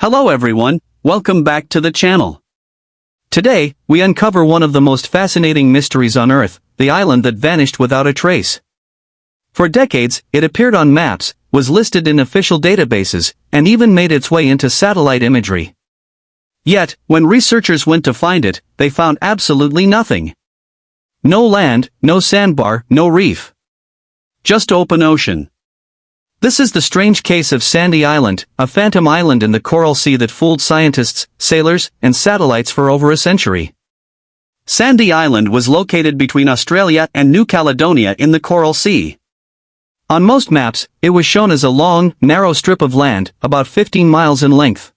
Hello everyone, welcome back to the channel. Today, we uncover one of the most fascinating mysteries on Earth, the island that vanished without a trace. For decades, it appeared on maps, was listed in official databases, and even made its way into satellite imagery. Yet, when researchers went to find it, they found absolutely nothing. No land, no sandbar, no reef. Just open ocean. This is the strange case of Sandy Island, a phantom island in the Coral Sea that fooled scientists, sailors, and satellites for over a century. Sandy Island was located between Australia and New Caledonia in the Coral Sea. On most maps, it was shown as a long, narrow strip of land, about 15 miles in length.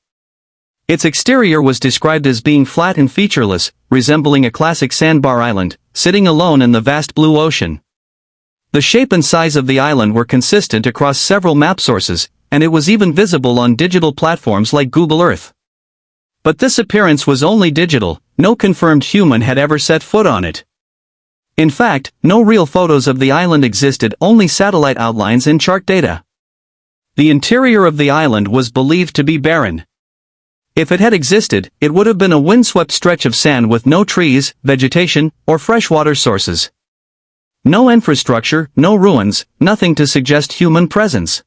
Its exterior was described as being flat and featureless, resembling a classic sandbar island, sitting alone in the vast blue ocean. The shape and size of the island were consistent across several map sources, and it was even visible on digital platforms like Google Earth. But this appearance was only digital, no confirmed human had ever set foot on it. In fact, no real photos of the island existed, only satellite outlines and chart data. The interior of the island was believed to be barren. If it had existed, it would have been a windswept stretch of sand with no trees, vegetation, or freshwater sources. No infrastructure, no ruins, nothing to suggest human presence.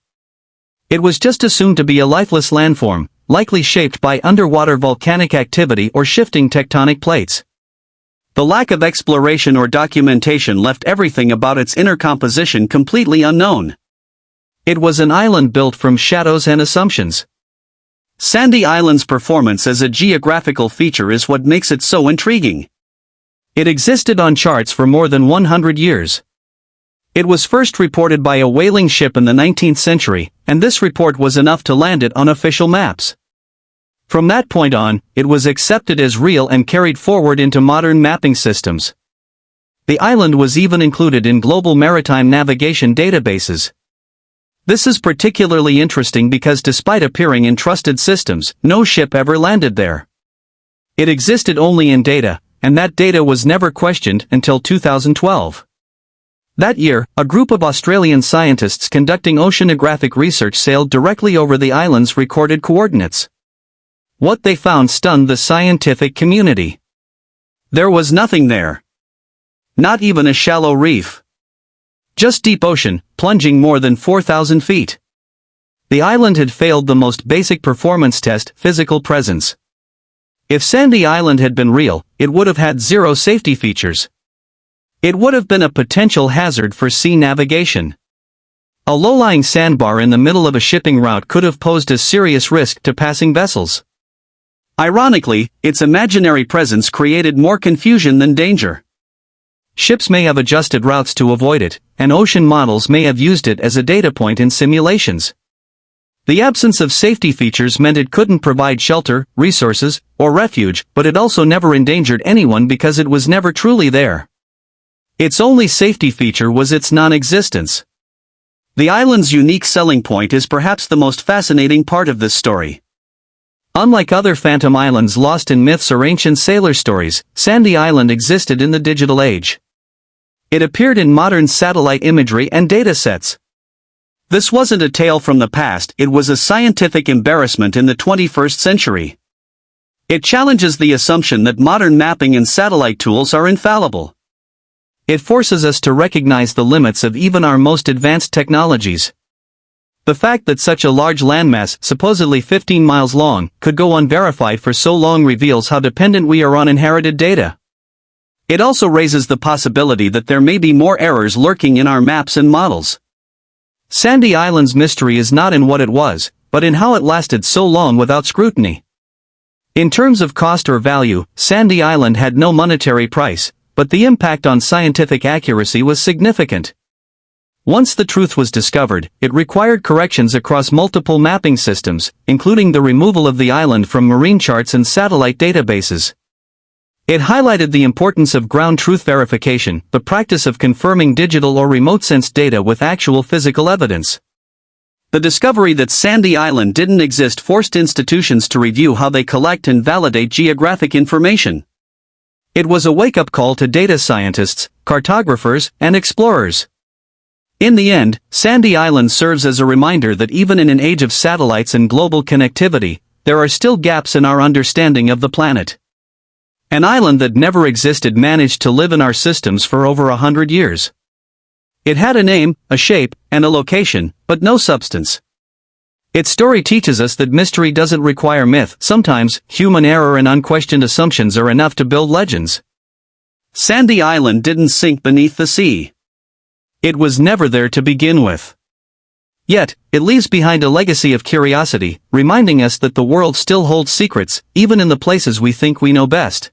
It was just assumed to be a lifeless landform, likely shaped by underwater volcanic activity or shifting tectonic plates. The lack of exploration or documentation left everything about its inner composition completely unknown. It was an island built from shadows and assumptions. Sandy Island's performance as a geographical feature is what makes it so intriguing. It existed on charts for more than 100 years. It was first reported by a whaling ship in the 19th century, and this report was enough to land it on official maps. From that point on, it was accepted as real and carried forward into modern mapping systems. The island was even included in global maritime navigation databases. This is particularly interesting because despite appearing in trusted systems, no ship ever landed there. It existed only in data, and that data was never questioned until 2012. That year, a group of Australian scientists conducting oceanographic research sailed directly over the island's recorded coordinates. What they found stunned the scientific community. There was nothing there. Not even a shallow reef. Just deep ocean, plunging more than 4,000 feet. The island had failed the most basic performance test, physical presence. If Sandy Island had been real, it would have had zero safety features. It would have been a potential hazard for sea navigation. A low-lying sandbar in the middle of a shipping route could have posed a serious risk to passing vessels. Ironically, its imaginary presence created more confusion than danger. Ships may have adjusted routes to avoid it, and ocean models may have used it as a data point in simulations. The absence of safety features meant it couldn't provide shelter, resources, or refuge, but it also never endangered anyone because it was never truly there. Its only safety feature was its non-existence. The island's unique selling point is perhaps the most fascinating part of this story. Unlike other phantom islands lost in myths or ancient sailor stories, Sandy Island existed in the digital age. It appeared in modern satellite imagery and datasets. This wasn't a tale from the past, it was a scientific embarrassment in the 21st century. It challenges the assumption that modern mapping and satellite tools are infallible. It forces us to recognize the limits of even our most advanced technologies. The fact that such a large landmass, supposedly 15 miles long, could go unverified for so long reveals how dependent we are on inherited data. It also raises the possibility that there may be more errors lurking in our maps and models. Sandy Island's mystery is not in what it was, but in how it lasted so long without scrutiny. In terms of cost or value, Sandy Island had no monetary price, but the impact on scientific accuracy was significant. Once the truth was discovered, it required corrections across multiple mapping systems, including the removal of the island from marine charts and satellite databases. It highlighted the importance of ground truth verification, the practice of confirming digital or remote-sensed data with actual physical evidence. The discovery that Sandy Island didn't exist forced institutions to review how they collect and validate geographic information. It was a wake-up call to data scientists, cartographers, and explorers. In the end, Sandy Island serves as a reminder that even in an age of satellites and global connectivity, there are still gaps in our understanding of the planet. An island that never existed managed to live in our systems for over 100 years. It had a name, a shape, and a location, but no substance. Its story teaches us that mystery doesn't require myth. Sometimes, human error and unquestioned assumptions are enough to build legends. Sandy Island didn't sink beneath the sea. It was never there to begin with. Yet, it leaves behind a legacy of curiosity, reminding us that the world still holds secrets, even in the places we think we know best.